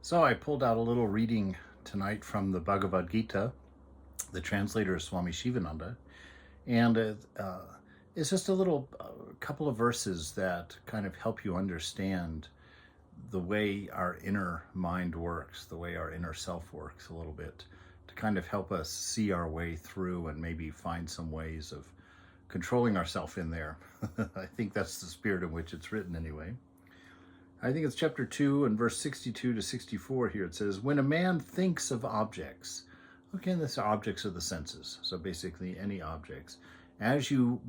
So I pulled out a little reading tonight from the Bagavad Gita. The translator is Swami Shivananda, and it's just a little couple of verses that kind of help you understand the way our inner mind works, the way our inner self works a little bit, to kind of help us see our way through and maybe find some ways of controlling ourselves in there. I think that's the spirit in which it's written anyway. I think it's chapter 2 and verse 62 to 64 here. It says, when a man thinks of objects, okay, and this objects are the senses, so basically any objects, as you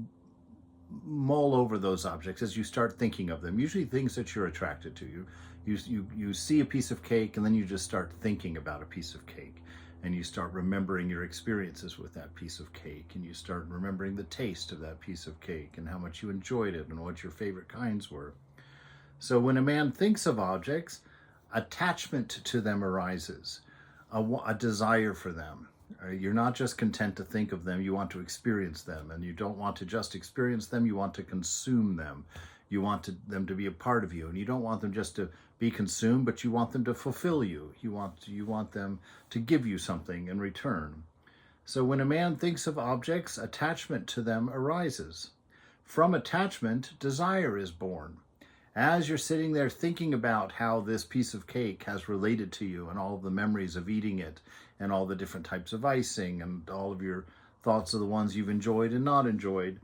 mull over those objects, as you start thinking of them, usually things that you're attracted to, you see a piece of cake and then you just start thinking about a piece of cake, and you start remembering your experiences with that piece of cake, and you start remembering the taste of that piece of cake and how much you enjoyed it and what your favorite kinds were. So when a man thinks of objects, attachment to them arises, a desire for them. You're not just content to think of them, you want to experience them. And you don't want to just experience them, you want to consume them. You want them to be a part of you. And you don't want them just to be consumed, but you want them to fulfill you. You want them to give you something in return. So when a man thinks of objects, attachment to them arises. From attachment, desire is born. As you're sitting there thinking about how this piece of cake has related to you and all of the memories of eating it and all the different types of icing and all of your thoughts of the ones you've enjoyed and not enjoyed,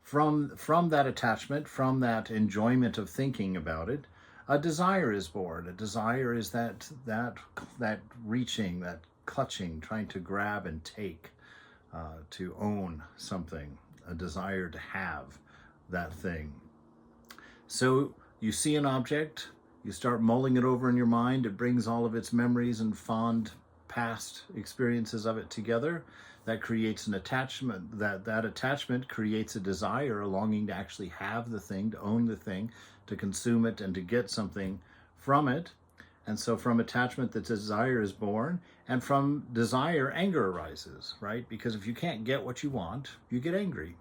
from that attachment, from that enjoyment of thinking about it, a desire is born. A desire is that reaching, that clutching, trying to grab and take, to own something, a desire to have that thing. So you see an object, you start mulling it over in your mind, it brings all of its memories and fond past experiences of it together. That creates an attachment. That attachment creates a desire, a longing to actually have the thing, to own the thing, to consume it, and to get something from it. And so from attachment, the desire is born, and from desire, anger arises, right? Because if you can't get what you want, you get angry,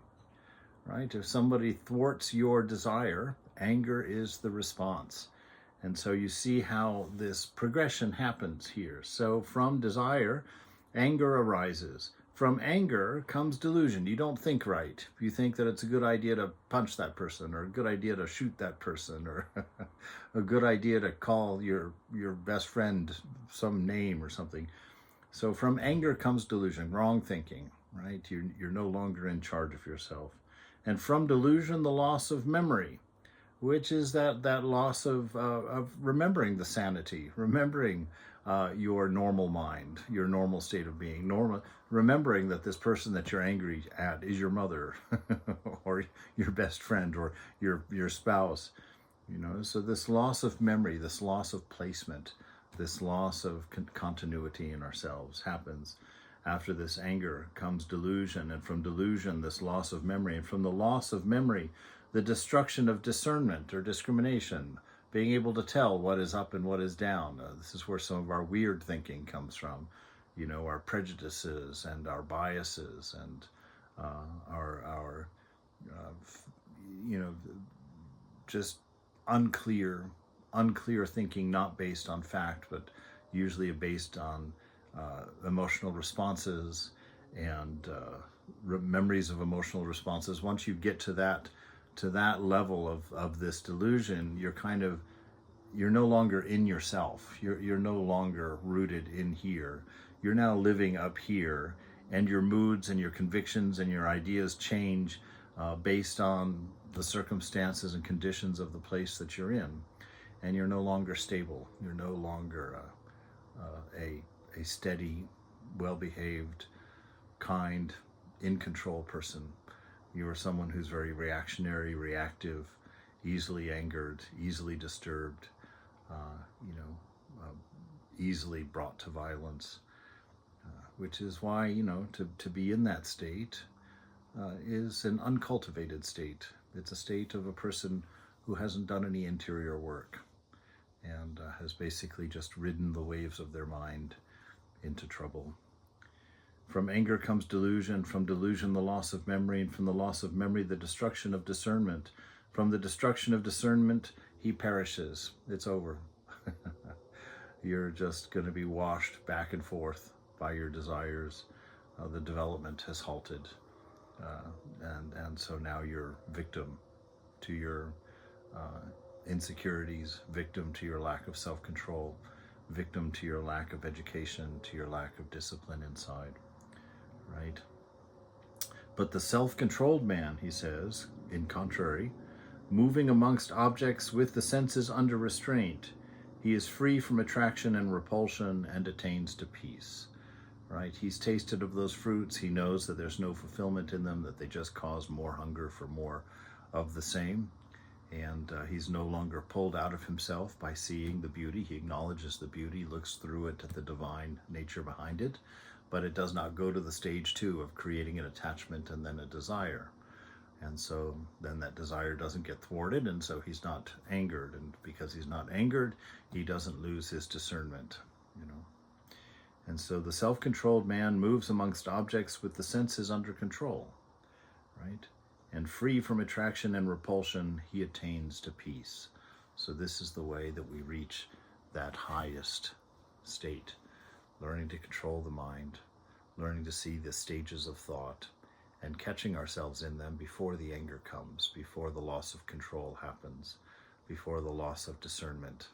right? If somebody thwarts your desire, anger is the response. And so you see how this progression happens here. So from desire, anger arises. From anger comes delusion. You don't think right. You think that it's a good idea to punch that person, or a good idea to shoot that person, or a good idea to call your best friend some name or something. So from anger comes delusion, wrong thinking, right? You're no longer in charge of yourself. And from delusion, the loss of memory, which is that loss of remembering the sanity, remembering your normal mind, your normal state of being, remembering that this person that you're angry at is your mother or your best friend or your spouse. So this loss of memory, this loss of placement, this loss of continuity in ourselves happens. After this anger comes delusion, and from delusion, this loss of memory, and from the loss of memory, the destruction of discernment or discrimination, being able to tell what is up and what is down. This is where some of our weird thinking comes from, our prejudices and our biases and our just unclear thinking, not based on fact, but usually based on emotional responses and memories of emotional responses. Once you get to that level of this delusion, you're no longer in yourself. You're no longer rooted in here. You're now living up here, and your moods and your convictions and your ideas change based on the circumstances and conditions of the place that you're in. And you're no longer stable. You're no longer a steady, well-behaved, kind, in-control person. You are someone who's very reactionary, reactive, easily angered, easily disturbed, easily brought to violence, which is why, to be in that state is an uncultivated state. It's a state of a person who hasn't done any interior work and has basically just ridden the waves of their mind into trouble. From anger comes delusion, from delusion the loss of memory, and from the loss of memory the destruction of discernment. From the destruction of discernment he perishes. It's over. You're just going to be washed back and forth by your desires. The development has halted. And so now you're victim to your insecurities, victim to your lack of self-control, victim to your lack of education, to your lack of discipline inside, right? But the self-controlled man, he says, in contrary, moving amongst objects with the senses under restraint, he is free from attraction and repulsion and attains to peace. Right? He's tasted of those fruits. He knows that there's no fulfillment in them, that they just cause more hunger for more of the same. And he's no longer pulled out of himself by seeing the beauty. He acknowledges the beauty, looks through it at the divine nature behind it, but it does not go to the stage 2 of creating an attachment and then a desire. And so then that desire doesn't get thwarted, and so he's not angered. And because he's not angered, he doesn't lose his discernment, you know. And so the self-controlled man moves amongst objects with the senses under control, right? And free from attraction and repulsion, he attains to peace. So this is the way that we reach that highest state, learning to control the mind, learning to see the stages of thought, and catching ourselves in them before the anger comes, before the loss of control happens, before the loss of discernment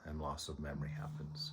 and loss of memory happens.